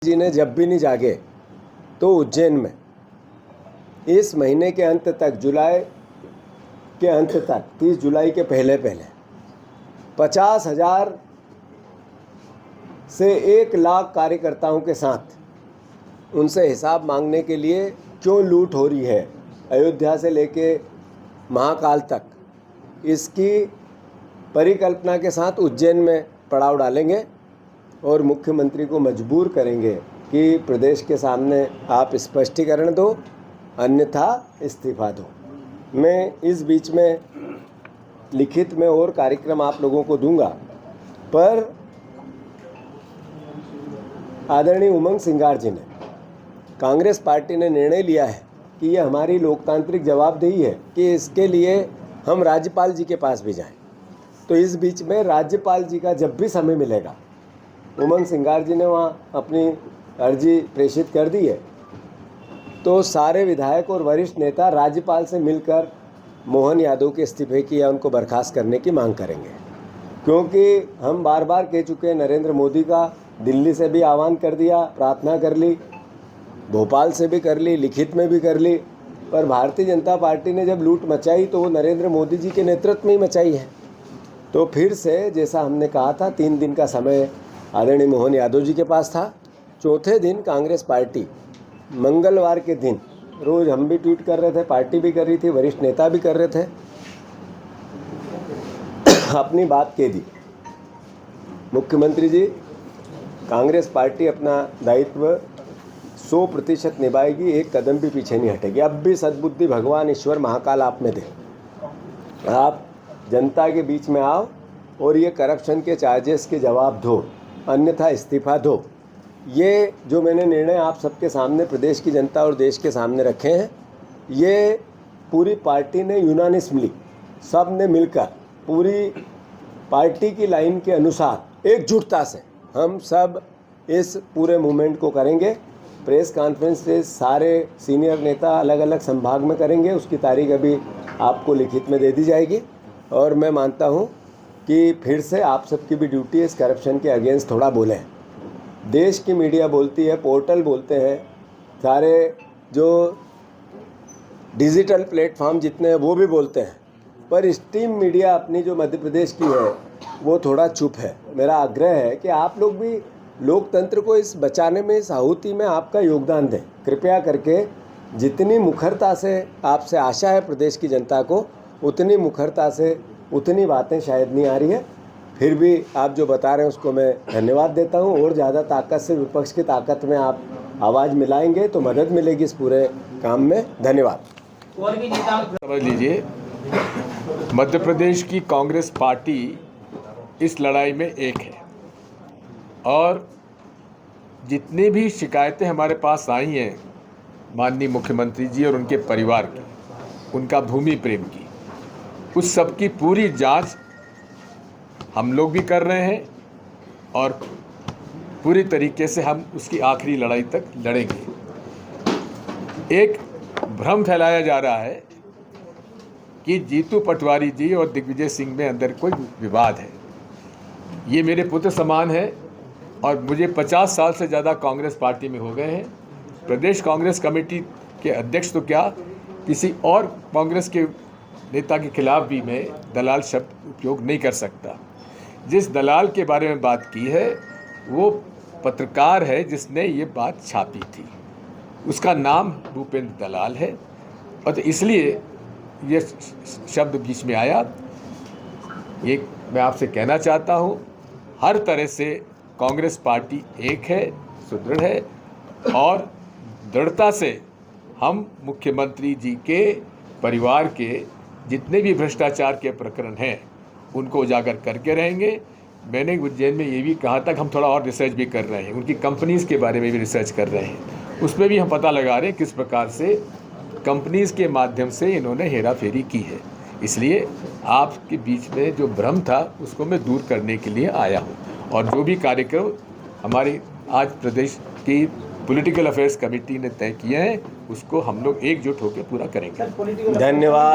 जी ने जब भी नहीं जागे तो उज्जैन में इस महीने के अंत तक, जुलाई के अंत तक, 30 जुलाई के पहले 50,000 से 1 लाख कार्यकर्ताओं के साथ उनसे हिसाब मांगने के लिए क्यों लूट हो रही है अयोध्या से लेके महाकाल तक, इसकी परिकल्पना के साथ उज्जैन में पड़ाव डालेंगे और मुख्यमंत्री को मजबूर करेंगे कि प्रदेश के सामने आप स्पष्टीकरण दो, अन्यथा इस्तीफा दो। मैं इस बीच में लिखित में और कार्यक्रम आप लोगों को दूंगा, पर आदरणीय उमंग सिंगार जी ने, कांग्रेस पार्टी ने निर्णय लिया है कि ये हमारी लोकतांत्रिक जवाबदेही है कि इसके लिए हम राज्यपाल जी के पास भी जाएं। तो इस बीच में राज्यपाल जी का जब भी समय मिलेगा, उमंग सिंगार जी ने वहाँ अपनी अर्जी प्रेषित कर दी है, तो सारे विधायक और वरिष्ठ नेता राज्यपाल से मिलकर मोहन यादव के इस्तीफे की या उनको बर्खास्त करने की मांग करेंगे। क्योंकि हम बार बार कह चुके हैं, नरेंद्र मोदी का दिल्ली से भी आह्वान कर दिया, प्रार्थना कर ली, भोपाल से भी कर ली, लिखित में भी कर ली, पर भारतीय जनता पार्टी ने जब लूट मचाई तो वो नरेंद्र मोदी जी के नेतृत्व में ही मचाई है। तो फिर से जैसा हमने कहा था, 3 दिन का समय आदरणीय मोहन यादव जी के पास था। चौथे दिन कांग्रेस पार्टी मंगलवार के दिन, रोज़ हम भी ट्वीट कर रहे थे, पार्टी भी कर रही थी, वरिष्ठ नेता भी कर रहे थे, अपनी बात कह दी। मुख्यमंत्री जी, कांग्रेस पार्टी अपना दायित्व 100% निभाएगी, एक कदम भी पीछे नहीं हटेगी। अब भी सद्बुद्धि भगवान ईश्वर महाकाल आप में दे, आप जनता के बीच में आओ और ये करप्शन के चार्जेस के जवाब दो, अन्यथा इस्तीफा दो। ये जो मैंने निर्णय आप सबके सामने, प्रदेश की जनता और देश के सामने रखे हैं, ये पूरी पार्टी ने यूनानिमसली, सब ने मिलकर, पूरी पार्टी की लाइन के अनुसार एकजुटता से हम सब इस पूरे मूवमेंट को करेंगे। प्रेस कॉन्फ्रेंस से सारे सीनियर नेता अलग अलग संभाग में करेंगे, उसकी तारीख अभी आपको लिखित में दे दी जाएगी। और मैं मानता हूँ कि फिर से आप सबकी भी ड्यूटी है इस करप्शन के अगेंस्ट थोड़ा बोलें। देश की मीडिया बोलती है, पोर्टल बोलते हैं, सारे जो डिजिटल प्लेटफॉर्म जितने हैं वो भी बोलते हैं, पर स्ट्रीम मीडिया अपनी जो मध्य प्रदेश की है वो थोड़ा चुप है। मेरा आग्रह है कि आप लोग भी लोकतंत्र को इस बचाने में, इस आहुति में आपका योगदान दें। कृपया करके, जितनी मुखरता से आपसे आशा है प्रदेश की जनता को, उतनी मुखरता से उतनी बातें शायद नहीं आ रही है। फिर भी आप जो बता रहे हैं उसको मैं धन्यवाद देता हूं, और ज़्यादा ताकत से, विपक्ष की ताकत में आप आवाज़ मिलाएंगे तो मदद मिलेगी इस पूरे काम में। धन्यवाद। और भी नेता समझ लीजिए, मध्य प्रदेश की कांग्रेस पार्टी इस लड़ाई में एक है, और जितनी भी शिकायतें हमारे पास आई हैं माननीय मुख्यमंत्री जी और उनके परिवार की, उनका भूमि प्रेम की, उस सब की पूरी जांच हम लोग भी कर रहे हैं, और पूरी तरीके से हम उसकी आखिरी लड़ाई तक लड़ेंगे। एक भ्रम फैलाया जा रहा है कि जीतू पटवारी जी और दिग्विजय सिंह में अंदर कोई विवाद है। ये मेरे पुत्र समान है, और मुझे 50 साल से ज़्यादा कांग्रेस पार्टी में हो गए हैं। प्रदेश कांग्रेस कमेटी के अध्यक्ष तो क्या, किसी और कांग्रेस के नेता के खिलाफ भी मैं दलाल शब्द उपयोग नहीं कर सकता। जिस दलाल के बारे में बात की है वो पत्रकार है जिसने ये बात छापी थी, उसका नाम भूपेंद्र दलाल है, और तो इसलिए ये शब्द बीच में आया। ये मैं आपसे कहना चाहता हूँ, हर तरह से कांग्रेस पार्टी एक है, सुदृढ़ है, और दृढ़ता से हम मुख्यमंत्री जी के परिवार के जितने भी भ्रष्टाचार के प्रकरण हैं उनको उजागर करके रहेंगे। मैंने उज्जैन में ये भी कहा था कि हम थोड़ा और रिसर्च भी कर रहे हैं, उनकी कंपनीज़ के बारे में भी रिसर्च कर रहे हैं, उसमें भी हम पता लगा रहे हैं किस प्रकार से कंपनीज़ के माध्यम से इन्होंने हेरा फेरी की है। इसलिए आपके बीच में जो भ्रम था उसको मैं दूर करने के लिए आया हूँ, और जो भी कार्यक्रम हमारी आज प्रदेश की पॉलिटिकल अफेयर्स कमेटी ने तय किए हैं उसको हम लोग एकजुट होकर पूरा करेंगे। धन्यवाद।